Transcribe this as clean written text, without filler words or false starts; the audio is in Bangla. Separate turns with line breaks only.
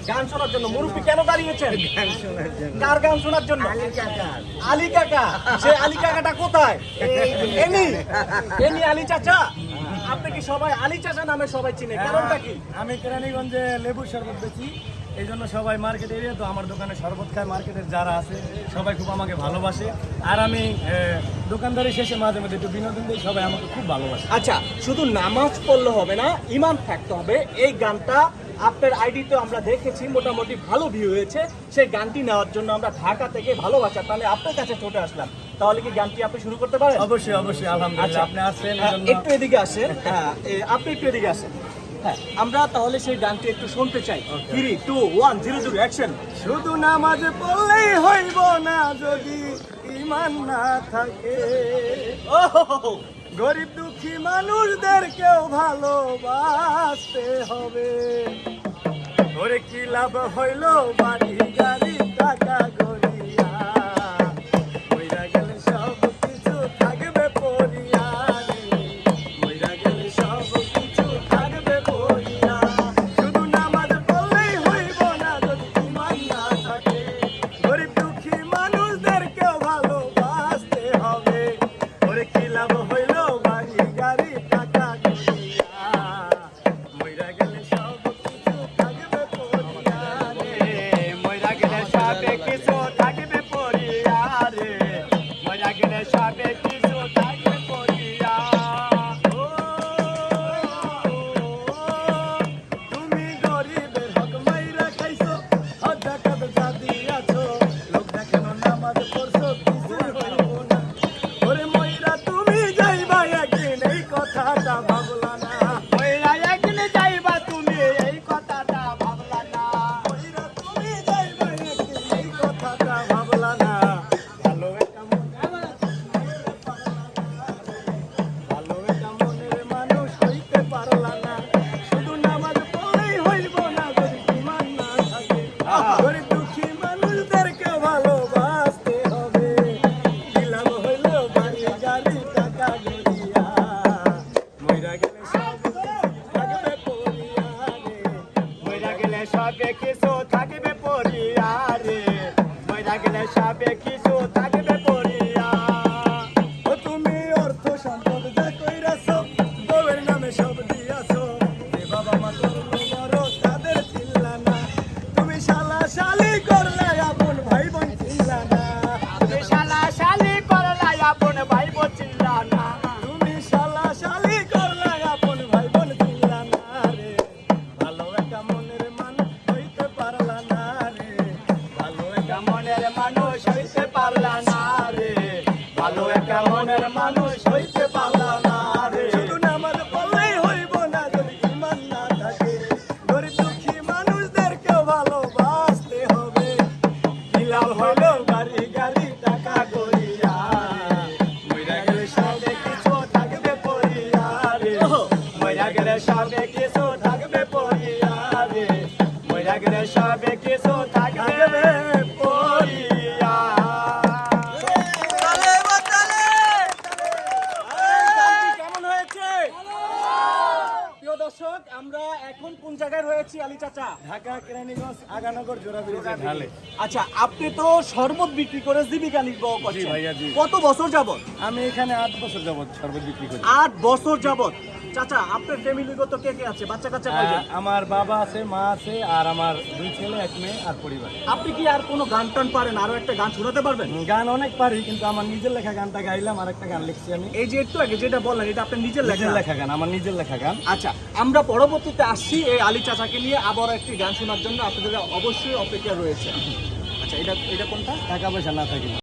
গান শোনার জন্য মুরব্বী কেন দাঁড়িয়েছেন?
গান শোনার জন্য।
কার গান শোনার জন্য?
আলী কাকা।
আলী কাকা। সে আলী কাকাটা কোথায়? এনি এনি আলী চাচা। আপনি কি সবাই আলী চাচা নামে সবাই চিনে? কারণটা কি?
আমি কেরানীগঞ্জে লেবুর শরবত বেচি, এই জন্য সবাই মার্কেট এরিয়া তো আমার দোকানে শরবত খায়, মার্কেটের যারা আছে সবাই খুব আমাকে ভালোবাসে। আর আমি দোকানদারি শেষে মাঝে মধ্যে একটু বিনোদন দিই, সবাই আমাকে খুব ভালোবাসে।
আচ্ছা, শুধু নামাজ পড়লে হবে না, ইমান থাকতে হবে। এই গানটা আপনার আইডিতে আমরা দেখেছি, মোটামুটি ভালো ভিউ হয়েছে। সেই গানটি নেওয়ার জন্য আমরা ঢাকা থেকে ভালোবাসা তাহলে আপনার কাছে ছুটে আসলাম। তাহলে কি গানটি আপনি শুরু করতে পারেন?
অবশ্যই অবশ্যই, আলহামদুলিল্লাহ। আপনি আসছেন এই জন্য।
একটু এদিকে আসেন। হ্যাঁ, আপনি একটু এদিকে আসেন। হ্যাঁ, আমরা তাহলে সেই গানটি একটু শুনতে চাই। 3, 2, 1, 0, অ্যাকশন।
শুধু নামাজ পড়লেই হইব না যদি ঈমান না থাকে, গরিব দুঃখী মানুষদেরকেও ভালোবাসতে হবে। ওরে কি লাভ হইল বাড়ি গাড়ি টাকা গড়িয়া, মইরা গেলে সব কিছু থাকবে পড়িয়া রে, মইরা গেলে সব কিছু থাকবে পড়িয়া। শুধু নামাজ পড়লেই হইব না যদি ঈমান না থাকে, গরিব দুঃখী মানুষদেরকেও ভালোবাসতে হবে। ওরে কি লাভ হইল বাড়ি গাড়ি টাকা গড়িয়া, মইরা গেলে সব কিছু থাকবে পড়িয়া রে, মইরা গেলে সব কিছু থাকবে পড়িয়া রে, মইরা গেলে সব কিছু থাকবে পড়িয়া। ও, তুমি গরিবের হক মাইরা খাইছো, হক ডাকাত জাতি আছো, লোক দেখানো নামাজ পড়ছো কিছু হইব না। ওরে মইরা তুমি যাইবা একদিন এই কথাটা ভাবলা না, মইরা একদিন যাইবা তুমি এই কথাটা ভাবলা না, মইরা তুমি যাইবা একদিন এই কথাটা ভাবলা না। ভালো একটা মন, ভালো একটা মনের মানুষ হইতে পারলা না, শুধু নামাজ পড়লেই হইব না যদি ঈমান না থাকে, গরিব দুঃখী মানুষদেরকে ভালোবাসতে হবে। দিলাম হইল বাড়ি গাড়ি টাকা গড়িয়া, মইরা গেলে সব থাকবে পড়িয়া রে, মইরা গেলে সবে কিছু থাকবে পড়িয়া রে, মইরা গেলে সবে কিছু থাকবে পড়িয়া। ও তুমি অর্থ সম্পদ যা কইরাছো, বউয়ের নামে সব দিয়াছো, যে বাবা মা করলো বড় তাদের চিল্লা না, তুমি শালা শালি করলে আপন ভাই বোন চিল্লা না, তুমি শালা শালি করলে আপন ভাই বোন চিল্লা না, তুমি শালা শালি করলে আপন ভাই বোন চিল্লা না রে, ভালো একটা মনের মানুষ হইতে পারলা না রে, ভালো একটা মনের মানুষ হইতে পারলা না রে, ভালো একটা মনের মানুষ হইতে পারলা না রে। শুধু নামাজ পড়লেই হইব না যদি ঈমান না থাকে, গরিব দুঃখী মানুষদেরকেও ভালোবাসতে হবে। কি লাভ হইল বাড়ি গাড়ি টাকা গড়িয়া, মইরা গেলে সবে কিছু থাকবে পড়িয়া রে, মইরা গেলে সবে কিছু থাকবে পড়িয়া রে, মইরা গেলে সবে কিছু থাকবে পড়িয়া।
কেমন হয়েছে? প্রিয় দর্শক, আমরা এখন কোন জায়গায় রয়েছি আলী চাচা?
ঢাকা কেরানীগঞ্জ আগানগর জোড়া ব্রিজের ঢালে।
আচ্ছা, আপনি তো শরবত বিক্রি করে জীবিকা নির্বাহ করছেন।
জি ভাইয়া, জি।
কত বছর যাবত?
আমি এখানে 8 বছর যাবত শরবত বিক্রি করি।
8 বছর যাবত। চাচা, আপনার ফ্যামিলিগত কে কে আছে? বাচ্চা কাচ্চা কয়জন?
আমার বাবা আছে, মা আছে, আর আমার 2 ছেলে 1 মেয়ে আর পরিবার।
আপনি কি আর কোনো গান টান পারেন? আরো একটা গান শোনাতে পারবেন?
গান অনেক পারি, কিন্তু আমার নিজের লেখা গানটা গাইলাম, আর একটা গান লিখছি আমি।
এই যে একটু আগে যেটা বললেন, এটা আপনার নিজের লেখা?
নিজের লেখা গান, আমার নিজের লেখা গান।
আচ্ছা, আমরা পরবর্তীতে আসছি এই আলী চাচাকে নিয়ে আবার একটি গান শোনার জন্য। আপনাদের অবশ্যই অপেক্ষা রয়েছে। আচ্ছা, এটা কোনটা?
টাকা পয়সা না থাকি।